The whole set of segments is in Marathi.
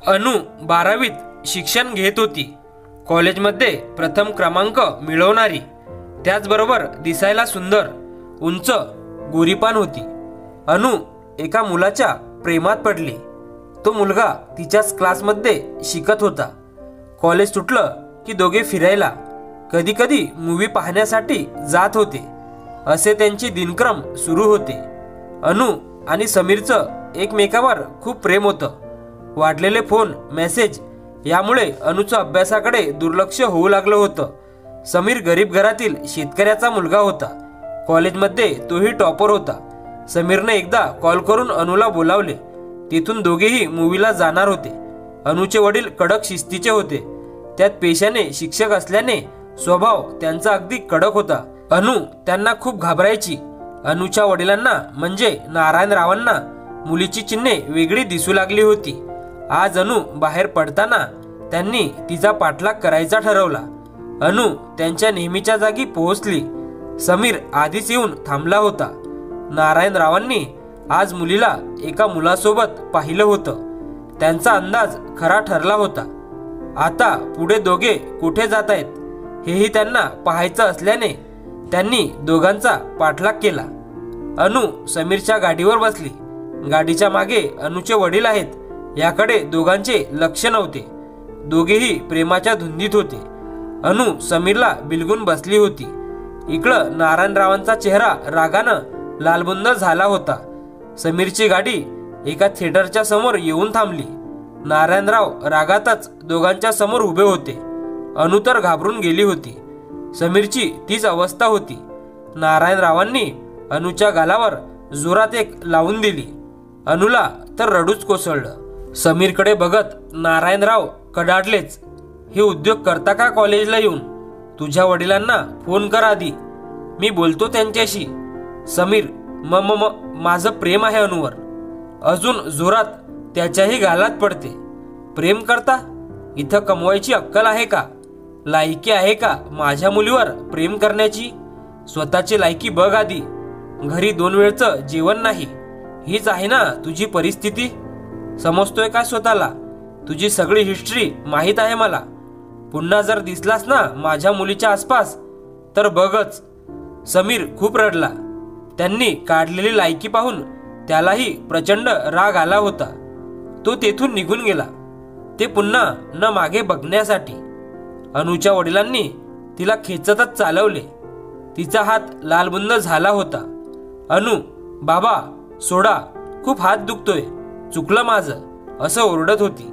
अनु 12वीत शिक्षण घेत होती. कॉलेजमध्ये प्रथम क्रमांक मिळवणारी, त्याचबरोबर दिसायला सुंदर, उंच, गोरीपान होती. अनु एका मुलाच्या प्रेमात पडली. तो मुलगा तिच्याच क्लासमध्ये शिकत होता. कॉलेज सुटलं की दोघे फिरायला, कधी कधी मूवी पाहण्यासाठी जात होते. असे त्यांचे दिनक्रम सुरू होते. अनु आणि समीरचं एकमेकावर खूप प्रेम होतं. वाढलेले फोन मेसेज यामुळे अनुचं अभ्यासाकडे दुर्लक्ष होऊ लागलं होतं. समीर गरीब घरातील शेतकऱ्याचा मुलगा होता. कॉलेजमध्ये तोही टॉपर होता. समीरने एकदा कॉल करून अनुला बोलावले. तिथून दोघेही मूवीला जाणार होते. अनुचे वडील कडक शिस्तीचे होते. त्यात पेशाने शिक्षक असल्याने स्वभाव त्यांचा अगदी कडक होता. अनु त्यांना खूप घाबरायची. अनुच्या वडिलांना म्हणजे नारायणरावांना मुलीची चिन्हे वेगळी दिसू लागली होती. आज अनु बाहेर पडताना त्यांनी तिचा पाठलाग करायचा ठरवला. अनु त्यांच्या नेहमीच्या जागी पोहोचली. समीर आधीच येऊन थांबला होता. नारायणरावांनी आज मुलीला एका मुलासोबत पाहिलं होतं. त्यांचा अंदाज खरा ठरला होता. आता पुढे दोघे कुठे जात आहेत हेही त्यांना पाहायचं असल्याने त्यांनी दोघांचा पाठलाग केला. अनु समीरच्या गाडीवर बसली. गाडीच्या मागे अनुचे वडील आहेत याकडे दोघांचे लक्ष नव्हते. दोघेही प्रेमाच्या धुंदीत होते. अनु समीरला बिलगून बसली होती. इकडं नारायणरावांचा चेहरा रागानं लालबुंद झाला होता. समीरची गाडी एका थिएटरच्या समोर येऊन थांबली. नारायणराव रागातच दोघांच्या समोर उभे होते. अनु तर घाबरून गेली होती. समीरची तीच अवस्था होती. नारायणरावांनी अनुच्या गालावर जोरात एक लावून दिली. अनुला तर रडूच कोसळलं. समीरकडे बघत नारायणराव कडाडलेच. हे उद्योग करता का कॉलेजला येऊन? तुझ्या वडिलांना फोन कर आधी, मी बोलतो त्यांच्याशी. समीर माझं प्रेम आहे अनुवर. अजून जोरात त्याच्याही गालात पडते. प्रेम करता? इथं कमवायची अक्कल आहे का? लायकी आहे का माझ्या मुलीवर प्रेम करण्याची? स्वतःची लायकी बघ आधी. घरी 2 वेळचं जेवण नाही, हीच आहे ना तुझी परिस्थिती? समजतोय का स्वतःला? तुझी सगळी हिस्ट्री माहीत आहे मला. पुन्हा जर दिसलास ना माझ्या मुलीच्या आसपास तर बघच. समीर खूप रडला. त्यांनी काढलेली लायकी पाहून त्यालाही प्रचंड राग आला होता. तो तेथून निघून गेला, ते पुन्हा न मागे बघण्यासाठी. अनुच्या वडिलांनी तिला खेचतच चालवले. तिचा हात लालबुंद झाला होता. अनु, बाबा सोडा, खूप हात दुखतोय, चुकलं माझं, असं ओरडत होती.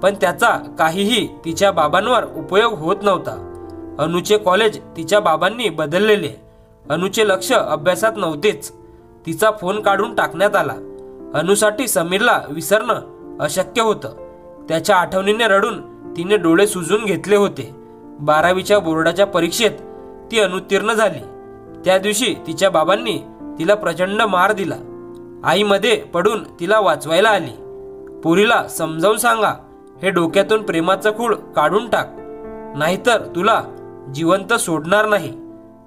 पण त्याचा काहीही तिच्या बाबांवर उपयोग होत नव्हता. अनुचे कॉलेज तिच्या बाबांनी बदललेले. अनुचे लक्ष अभ्यासात नव्हतेच. तिचा फोन काढून टाकण्यात आला. अनुसाठी समीरला विसरणं अशक्य होतं. त्याच्या आठवणीने रडून तिने डोळे सुजून घेतले होते. 12वीच्या बोर्डाच्या परीक्षेत ती अनुत्तीर्ण झाली. त्या दिवशी तिच्या बाबांनी तिला प्रचंड मार दिला. आईमध्ये पडून तिला वाचवायला आली. पोरीला समजावून सांगा, हे डोक्यातून प्रेमाचं खूळ काढून टाक, नाहीतर तुला जिवंत सोडणार नाही,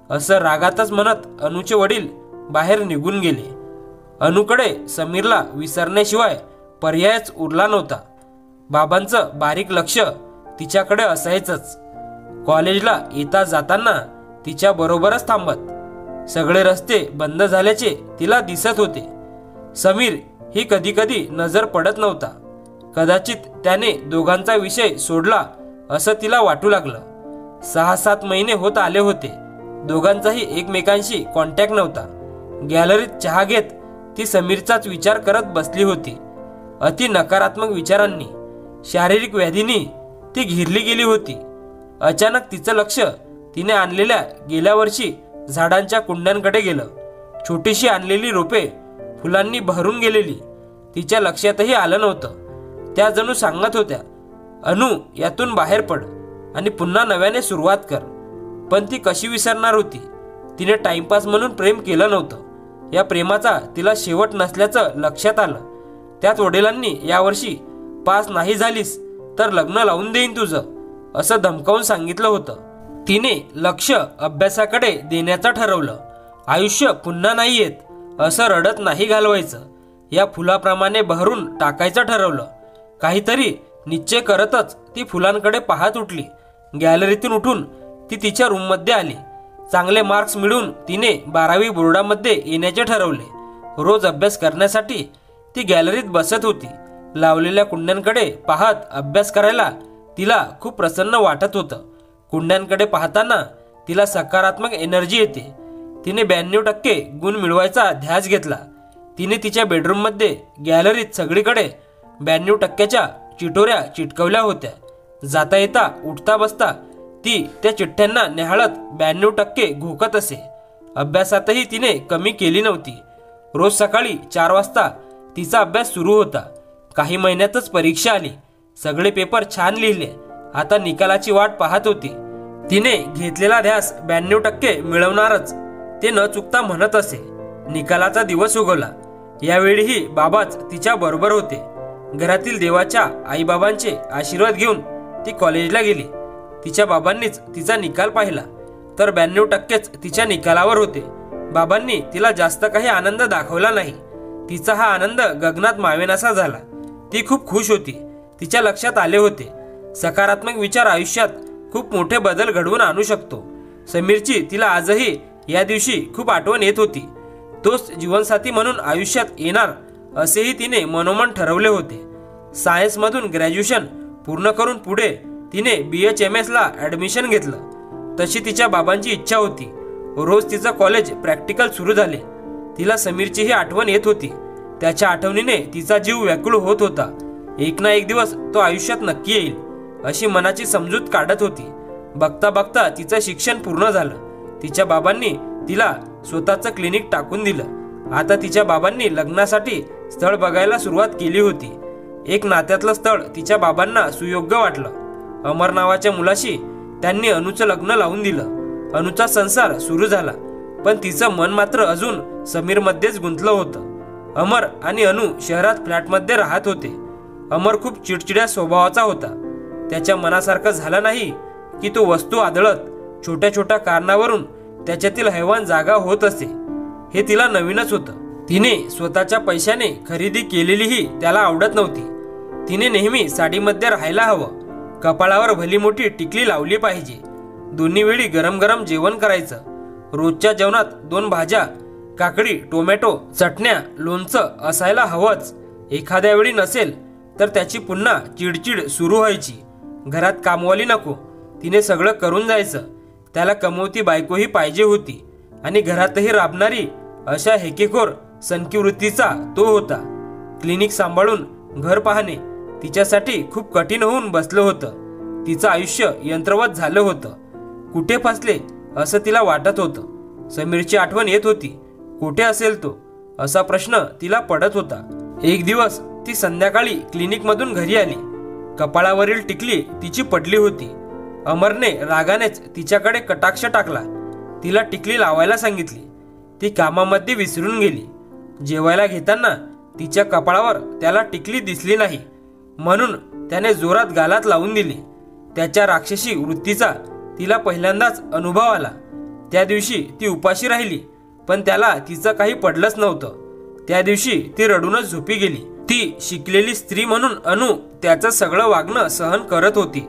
असं रागातच म्हणत अनुचे वडील बाहेर निघून गेले. अनुकडे समीरला विसरण्याशिवाय पर्यायच उरला नव्हता. बाबांचं बारीक लक्ष तिच्याकडे असायचंच. कॉलेजला येता जाताना तिच्या बरोबरच थांबत. सगळे रस्ते बंद झाल्याचे तिला दिसत होते. समीर ही कधी कधी नजर पडत नव्हता. कदाचित त्याने दोघांचा विषय सोडला असं तिला वाटू लागलं. 6-7 महिने होत आले होते. दोघांचाही एकमेकांशी कॉन्टॅक्ट नव्हता. गॅलरीत चहा घेत ती समीरचाच विचार करत बसली होती. अति नकारात्मक विचारांनी, शारीरिक व्याधींनी ती घिरली गेली होती. अचानक तिचं लक्ष तिने आणलेल्या गेल्या वर्षी झाडांच्या कुंड्यांकडे गेलं. छोटीशी आणलेली रोपे फुलांनी भरून गेलेली तिच्या लक्षातही आलं नव्हतं. त्या जणू सांगत होत्या, अनु, यातून बाहेर पड आणि पुन्हा नव्याने सुरुवात कर. पण ती कशी विसरणार होती? तिने टाइमपास म्हणून प्रेम केलं नव्हतं. या प्रेमाचा तिला शेवट नसल्याचं लक्षात आलं. त्यात वडिलांनी यावर्षी पास नाही झालीस तर लग्न लावून देईन तुझं, असं धमकावून सांगितलं होतं. तिने लक्ष अभ्यासाकडे देण्याचं ठरवलं. आयुष्य पुन्हा नाही येत असं रडत नाही घालवायचं. या फुलाप्रमाणे बहरून टाकायचं ठरवलं. काहीतरी निश्चय करतच ती फुलांकडे पाहत उठली. गॅलरीतून उठून ती तिच्या रूममध्ये आली. चांगले मार्क्स मिळवून तिने 12वी बोर्डामध्ये येण्याचे ठरवले. रोज अभ्यास करण्यासाठी ती गॅलरीत बसत होती. लावलेल्या कुंड्यांकडे पाहत अभ्यास करायला तिला खूप प्रसन्न वाटत होतं. कुंड्यांकडे पाहताना तिला सकारात्मक एनर्जी येते. तिने 92% गुण मिळवायचा ध्यास घेतला. तिने तिच्या बेडरूममध्ये गॅलरीत सगळीकडे 92%च्या चिठोऱ्या चिटकवल्या होत्या. जाता येता उठता बसता ती त्या चिठ्ठ्यांना निहाळत 92% घोकत असे. अभ्यासातही तिने कमी केली नव्हती. रोज सकाळी 4 वाजता तिचा अभ्यास सुरू होता. काही महिन्यातच परीक्षा आली. सगळे पेपर छान लिहिले. आता निकालाची वाट पाहत होती. तिने घेतलेला ध्यास 92% मिळवणारच ते न चुकता म्हणत असे. निकालाचा दिवस उगवला. यावेळीही बाबाच तिच्या बरोबर होते. घरातील देवाच्या आईबाबांचे आशीर्वाद घेऊन ती कॉलेजला गेली. तिच्या बाबांनीच तिचा निकाल पाहिला तर 92%च तिच्या निकालावर होते. बाबांनी तिला जास्त काही आनंद दाखवला नाही. तिचा हा आनंद गगनात मावेनासा झाला. ती खूप खुश होती. तिच्या लक्षात आले होते सकारात्मक विचार आयुष्यात खूप मोठे बदल घडवून आणू शकतो. समीरची तिला आजही या दिवशी खूप आठवण येत होती. तोच जीवनसाथी म्हणून आयुष्यात येणार असेही तिने मनोमन ठरवले होते. सायन्समधून ग्रॅज्युएशन पूर्ण करून पुढे तिने BHMS ला ॲडमिशन घेतलं. तशी तिच्या बाबांची इच्छा होती. रोज तिचं कॉलेज प्रॅक्टिकल सुरू झाले. तिला समीरचीही आठवण येत होती. त्याच्या आठवणीने तिचा जीव व्याकुळ होत होता. एक ना एक दिवस तो आयुष्यात नक्की येईल अशी मनाची समजूत काढत होती. बघता बघता तिचं शिक्षण पूर्ण झालं. तिच्या बाबांनी तिला स्वतःचं क्लिनिक टाकून दिलं. आता तिच्या बाबांनी लग्नासाठी स्थळ बघायला सुरुवात केली होती. एक नात्यातलं स्थळ तिच्या बाबांना सुयोग्य वाटलं. अमर नावाच्या मुलाशी त्यांनी अनुचं लग्न लावून दिलं. अनुचा संसार सुरू झाला. पण तिचं मन मात्र अजून समीरमध्येच गुंतलं होतं. अमर आणि अनु शहरात फ्लॅटमध्ये राहत होते. अमर खूप चिडचिड्या स्वभावाचा होता. त्याच्या मनासारखं झालं नाही की तो वस्तू आदळत छोट्या छोट्या कारणावरून त्याच्यातील हैवान जागा होत असे. हे तिला नवीनच होतं. तिने स्वतःच्या पैशाने खरेदी केलेलीही त्याला आवडत नव्हती. तिने नेहमी साडीमध्ये राहायला हवं. कपाळावर भली मोठी टिकली लावली पाहिजे. दोन्ही वेळी गरम गरम जेवण करायचं. रोजच्या जेवणात 2 भाज्या, काकडी, टोमॅटो, चटण्या, लोणचं असायला हवंच. एखाद्या वेळी नसेल तर त्याची पुन्हा चिडचिड सुरू व्हायची. घरात कामवाली नको, तिने सगळं करून जायचं. त्याला कमवती बायकोही पाहिजे होती आणि घरातही राबणारी अशा हेकेखोर सनकीवृत्तीचा तो होता. क्लिनिक सांभाळून घर पाहणे तिच्यासाठी खूप कठीण होऊन बसलं होतं. तिचं आयुष्य यंत्रवत झालं होतं. कुठे फसले असं तिला वाटत होतं. समीरची आठवण येत होती. कुठे असेल तो असा प्रश्न तिला पडत होता. एक दिवस ती संध्याकाळी क्लिनिकमधून घरी आली. कपाळावरील टिकली तिची पडली होती. अमरने रागानेच तिच्याकडे कटाक्ष टाकला. तिला टिकली लावायला सांगितली. ती कामामध्ये विसरून गेली. जेवायला घेताना तिच्या कपाळावर त्याला टिकली दिसली नाही म्हणून त्याने जोरात गालात लावून दिली. त्याच्या राक्षसी वृत्तीचा तिला पहिल्यांदाच अनुभव आला. त्या दिवशी ती उपाशी राहिली पण त्याला तिचं काही पडलंच नव्हतं. त्या दिवशी ती रडूनच झोपी गेली. ती शिकलेली स्त्री म्हणून अनु त्याचं सगळं वागणं सहन करत होती.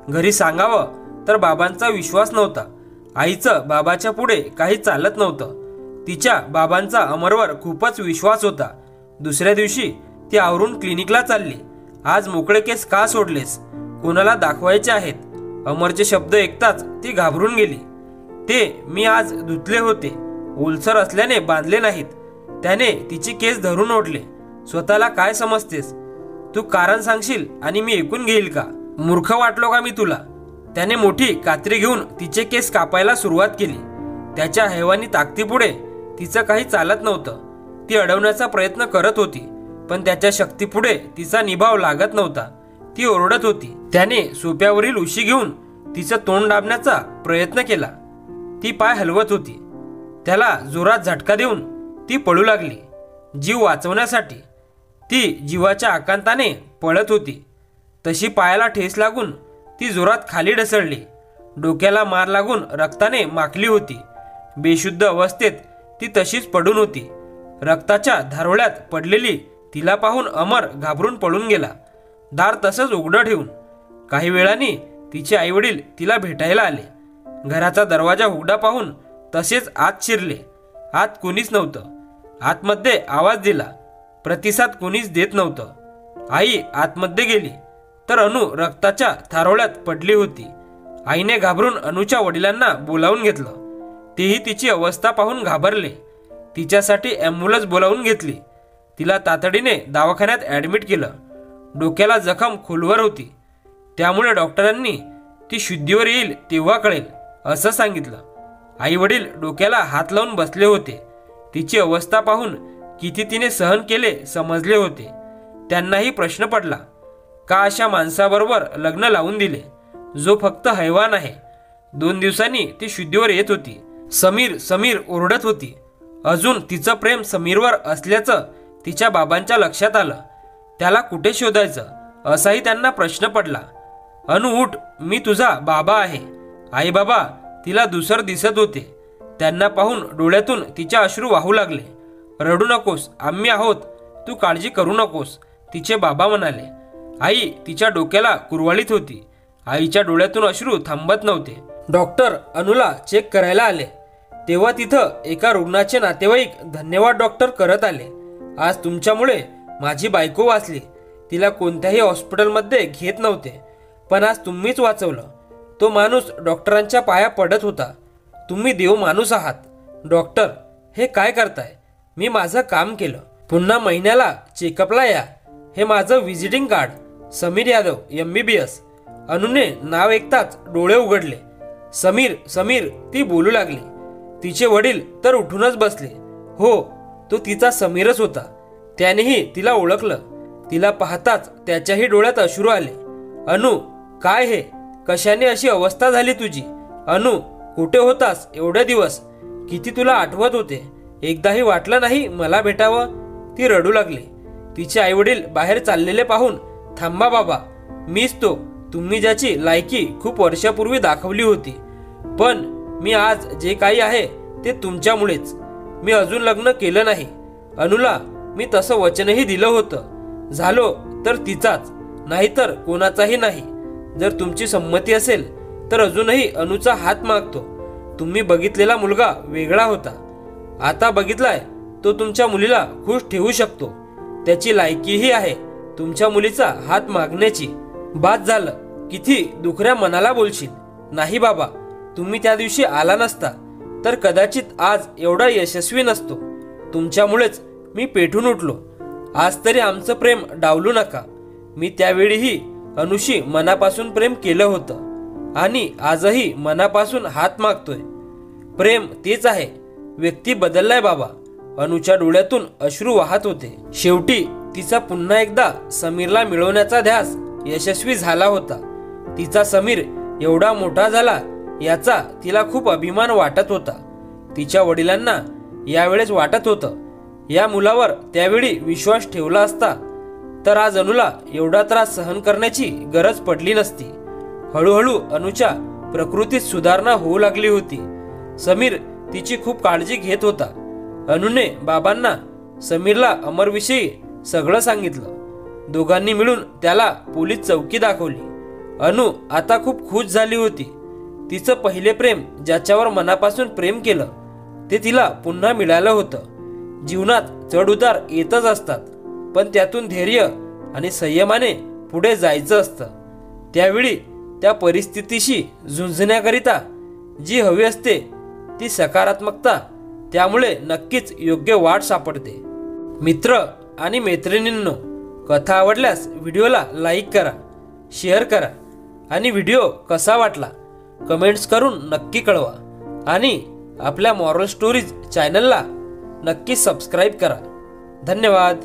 घरी सांगावं तर बाबांचा विश्वास नव्हता. आईचं बाबाच्या पुढे काही चालत नव्हतं. तिच्या बाबांचा अमरवर खूपच विश्वास होता. दुसऱ्या दिवशी ती आवरून क्लिनिकला चालली. आज मोकळे केस का सोडलेस? कोणाला दाखवायचे आहेत? अमरचे शब्द ऐकताच ती घाबरून गेली. ते मी आज धुतले होते. ओलसर असल्याने बांधले नाहीत. त्याने तिचे केस धरून ओढले. स्वतःला काय समजतेस? तू कारण सांगशील आणि मी ऐकून घेईल का? मूर्ख वाटलो का मी तुला? त्याने मोठी कात्री घेऊन तिचे केस कापायला सुरुवात केली. त्याच्या हैवानी ताकदीपुढे तिचं काही चालत नव्हतं. ती अडवण्याचा प्रयत्न करत होती पण त्याच्या शक्तीपुढे तिचा निभाव लागत नव्हता. ती ओरडत होती. त्याने सोप्यावरील उशी घेऊन तिचं तोंड दाबण्याचा प्रयत्न केला. ती पाय हलवत होती. त्याला जोरात झटका देऊन ती पळू लागली. जीव वाचवण्यासाठी ती जीवाच्या आकांताने पळत होती. तशी पायाला ठेस लागून ती जोरात खाली ढसळली. डोक्याला मार लागून रक्ताने माखली होती. बेशुद्ध अवस्थेत ती तशीच पडून होती. रक्ताच्या धारोळ्यात पडलेली तिला पाहून अमर घाबरून पळून गेला. दार तसंच उघडं ठेवून. काही वेळाने तिचे आईवडील तिला भेटायला आले. घराचा दरवाजा उघडा पाहून तसेच आत शिरले. आत कोणीच नव्हतं. आतमध्ये आवाज दिला. प्रतिसाद कोणीच देत नव्हतं. आई आतमध्ये गेली तर अनु रक्ताच्या थारोळ्यात पडली होती. आईने घाबरून अनुच्या वडिलांना बोलावून घेतलं. तेही तिची अवस्था पाहून घाबरले. तिच्यासाठी ॲम्ब्युलन्स बोलावून घेतली. तिला तातडीने दवाखान्यात ॲडमिट केलं. डोक्याला जखम खोलवर होती, त्यामुळे डॉक्टरांनी ती शुद्धीवर येईल तेव्हा कळेल असं सांगितलं. आई वडील डोक्याला हात लावून बसले होते. तिची अवस्था पाहून किती तिने सहन केले समजले होते. त्यांनाही प्रश्न पडला, का अशा माणसाबरोबर लग्न लावून दिले जो फक्त हैवान आहे. 2 दिवसांनी ती शुद्धीवर येत होती. समीर समीर ओरडत होती. अजून तिचं प्रेम समीरवर असल्याचं तिच्या बाबांच्या लक्षात आलं. त्याला कुठे शोधायचं असाही त्यांना प्रश्न पडला. अनु उठ, मी तुझा बाबा आहे. आई बाबा तिला दुसर दिसत होते. त्यांना पाहून डोळ्यातून तिच्या अश्रू वाहू लागले. रडू नकोस, आम्ही आहोत, तू काळजी करू नकोस, तिचे बाबा म्हणाले. आई तिच्या डोक्याला कुरवाळीत होती. आईच्या डोळ्यातून अश्रू थांबत नव्हते. डॉक्टर अनुला चेक करायला आले तेव्हा तिथं एका रुग्णाचे नातेवाईक धन्यवाद डॉक्टर करत आले. आज तुमच्यामुळे माझी बायको वाचली. तिला कोणत्याही हॉस्पिटलमध्ये घेत नव्हते, पण आज तुम्हीच वाचवलं. तो माणूस डॉक्टरांच्या पाया पडत होता. तुम्ही देव माणूस आहात. डॉक्टर, हे काय करताय? मी माझं काम केलं. पुन्हा महिन्याला चेकअपला या. हे माझं visiting card. Sameer Yadav, MBBS. अनुने नाव ऐकताच डोळे उघडले. समीर समीर ती बोलू लागली. तिचे वडील तर उठूनच बसले. हो, तो तिचा समीरच होता. त्यानेही तिला ओळखलं. तिला पाहताच त्याच्याही डोळ्यात अश्रू आले. अनु, काय हे? कशाने अशी अवस्था झाली तुझी? अनु, कुठे होतास एवढे दिवस? किती तुला आठवत होते. एकदाही वाटलं नाही मला भेटावं? ती रडू लागली. तिचे आईवडील बाहेर चाललेले पाहून, थांबा बाबा, मीच तो, तुम्ही ज्याची लायकी खूप वर्षापूर्वी दाखवली होती. पण मी आज जे काही आहे ते तुमच्यामुळेच. मी अजून लग्न केलं नाही. अनुला मी तसं वचनही दिलं होतं. झालो तर तिचाच, नाहीतर कोणाचाही नाही. जर तुमची संमती असेल तर अजूनही अनुचा हात मागतो. तुम्ही बघितलेला मुलगा वेगळा होता. आता बघितलाय तो तुमच्या मुलीला खुश ठेवू शकतो. त्याची लायकीही आहे तुमच्या मुलीचा हात मागण्याची. बाद झालं. किती दुखऱ्या मनाला बोलशील. नाही बाबा, तुम्ही त्या दिवशी आला नसता तर कदाचित आज एवढा यशस्वी नसतो. तुमच्यामुळेच मी पेटून उठलो. आज तरी आमचं प्रेम डावलू नका. मी त्यावेळीही अनुशी मनापासून प्रेम केलं होतं आणि आजही मनापासून हात मागतोय. प्रेम तेच आहे. व्यक्ती बदललाय बाबा. अनुच्या डोळ्यातून अश्रू वाहत होते. शेवटी तिचा पुन्हा एकदा समीरला मिळवण्याचा ध्यास यशस्वी झाला होता. तिचा समीर एवढा मोठा झाला याचा तिला खूप अभिमान वाटत होता. तिच्या वडिलांना यावेळेस वाटत होतं, या मुलावर त्यावेळी विश्वास ठेवला असता तर आज अनुला एवढा त्रास सहन करण्याची गरज पडली नसती. हळूहळू अनुच्या प्रकृतीत सुधारणा होऊ लागली होती. समीर तिची खूप काळजी घेत होता. अनुने बाबांना समीरला अमरविषयी सगळं सांगितलं. दोघांनी मिळून त्याला पोलीस चौकी दाखवली. अनु आता खूप खुश झाली होती. तिचं पहिले प्रेम, ज्याच्यावर मनापासून प्रेम केलं, ते तिला पुन्हा मिळालं होतं. जीवनात चढउतार येतच असतात, पण त्यातून धैर्य आणि संयमाने पुढे जायचं असतं. त्यावेळी त्या परिस्थितीशी झुंजण्याकरिता जी हवी असते ती सकारात्मकता. त्यामुळे नक्कीच योग्य वाट सापडते. मित्र आणि मैत्रिणींनो, कथा आवडल्यास व्हिडिओला लाईक करा, शेअर करा आणि व्हिडिओ कसा वाटला कमेंट्स करून नक्की कळवा. आणि आपल्या मॉरल स्टोरीज चॅनलला नक्की सबस्क्राईब करा. धन्यवाद.